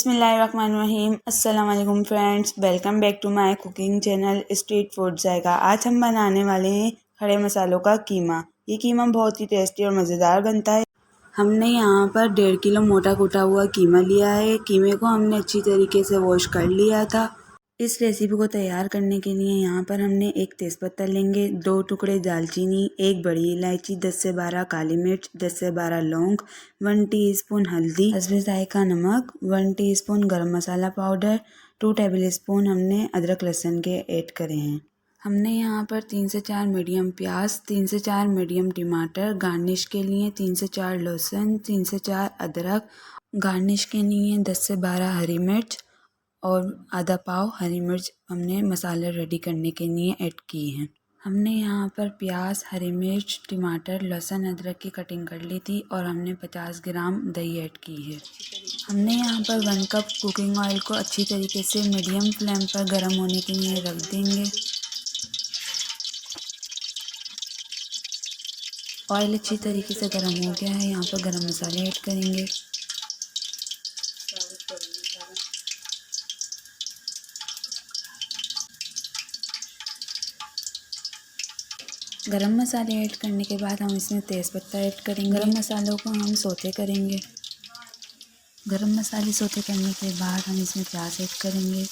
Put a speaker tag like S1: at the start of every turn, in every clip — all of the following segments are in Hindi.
S1: बिस्मिल्लाहिर्रहमानिर्रहीम। अस्सलाम वालेकुम friends, welcome back to my cooking channel street food Zayka. आज हम बनाने वाले हैं खड़े मसालों का कीमा। ये कीमा बहुत ही टेस्टी और मज़ेदार बनता है। हमने यहाँ पर 1.5 किलो मोटा कुटा हुआ कीमा लिया है। कीमे को हमने अच्छी तरीके से वॉश कर लिया था। इस रेसिपी को तैयार करने के लिए यहाँ पर हमने एक तेज़पत्ता लेंगे, 2 टुकड़े दालचीनी, 1 बड़ी इलायची, 10 से 12 काली मिर्च, 10 से 12 लौंग, 1 टीस्पून हल्दी, हस्बे जायका नमक, 1 टीस्पून गरम मसाला पाउडर, 2 टेबलस्पून हमने अदरक लहसुन के ऐड करे हैं। हमने यहाँ पर 3 से 4 मीडियम प्याज, 3 से 4 मीडियम टमाटर, गार्निश के लिए 3 से 4 लहसुन, 3 से 4 अदरक, गार्निश के लिए 10 से 12 हरी मिर्च और आधा पाव हरी मिर्च हमने मसाले रेडी करने के लिए ऐड की हैं। हमने यहाँ पर प्याज, हरी मिर्च, टमाटर, लहसुन, अदरक की कटिंग कर ली थी और हमने 50 ग्राम दही ऐड की है। हमने यहाँ पर 1 कप कुकिंग ऑयल को अच्छी तरीके से मीडियम फ्लेम पर गर्म होने के लिए रख देंगे। ऑयल अच्छी तरीके से गर्म हो गया है। यहाँ पर गरम मसाले ऐड करेंगे। गरम मसाले ऐड करने के बाद हम इसमें तेज़पत्ता ऐड करेंगे। गरम मसालों को हम सौते करेंगे। गरम मसाले सौते करने के बाद हम इसमें प्याज ऐड करेंगे।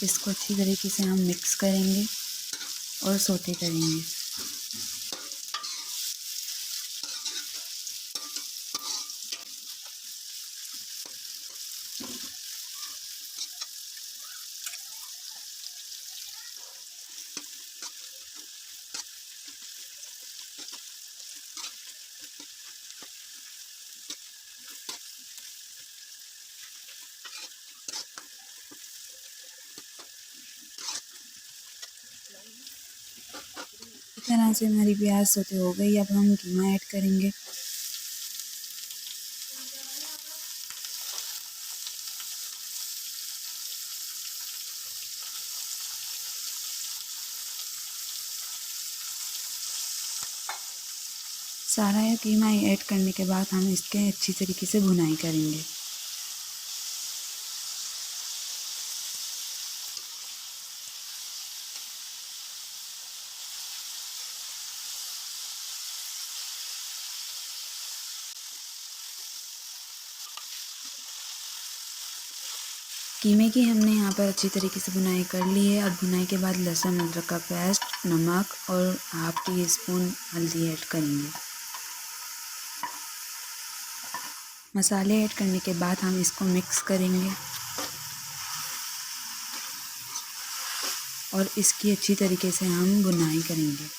S1: इसको अच्छी तरीके से हम मिक्स करेंगे और सौते करेंगे। इस तरह से हमारी प्याज सौते हो गई। अब हम कीमा ऐड करेंगे। सारा कीमा ऐड करने के बाद हम इसके अच्छी तरीके से भुनाई करेंगे। कीमे की हमने यहाँ पर अच्छी तरीके से भुनाई कर ली है। और भुनाई के बाद लहसुन अदरक का पेस्ट, नमक और हाफ टी स्पून हल्दी ऐड करेंगे। मसाले ऐड करने के बाद हम इसको मिक्स करेंगे और इसकी अच्छी तरीके से हम भुनाई करेंगे।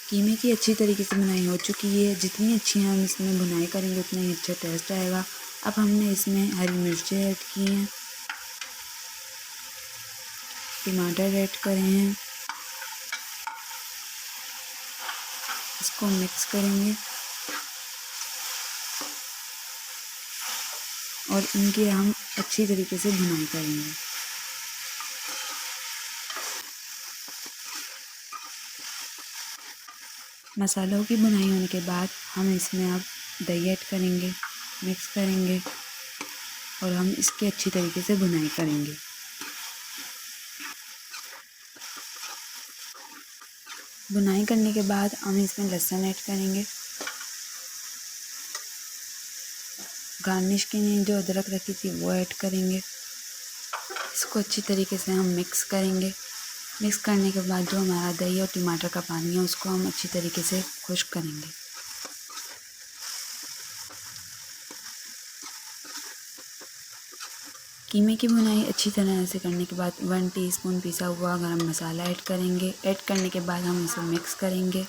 S1: कीमे की अच्छी तरीके से भुनाई हो चुकी है। जितनी अच्छी हम इसमें भुनाई करेंगे उतना ही अच्छा टेस्ट आएगा। अब हमने इसमें हरी मिर्चें ऐड की हैं, टमाटर ऐड करे हैं। इसको मिक्स करेंगे और इनकी हम अच्छी तरीके से भुनाई करेंगे। मसालों की भुनाई होने के बाद हम इसमें अब दही ऐड करेंगे, मिक्स करेंगे और हम इसकी अच्छी तरीके से भुनाई करेंगे। भुनाई करने के बाद हम इसमें लहसुन ऐड करेंगे। गार्निश के लिए जो अदरक रखी थी वो ऐड करेंगे। इसको अच्छी तरीके से हम मिक्स करेंगे। मिक्स करने के बाद जो हमारा दही और टमाटर का पानी है उसको हम अच्छी तरीके से खुश्क करेंगे। कीमे की भुनाई अच्छी तरह से करने के बाद 1 टीस्पून पिसा हुआ गरम मसाला ऐड करेंगे। ऐड करने के बाद हम इसे मिक्स करेंगे।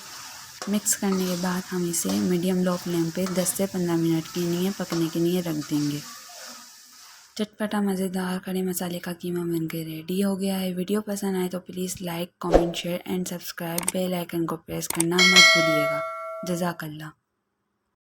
S1: मिक्स करने के बाद हम इसे मीडियम लो फ्लेम पे 10 से 15 मिनट के लिए पकने के लिए रख देंगे। चटपटा मज़ेदार खड़े मसाले का कीमा बनकर रेडी हो गया है। वीडियो पसंद आए तो please like, comment, share and subscribe. Bell icon को प्रेस करना मत भूलिएगा। जज़ाकल्लाह।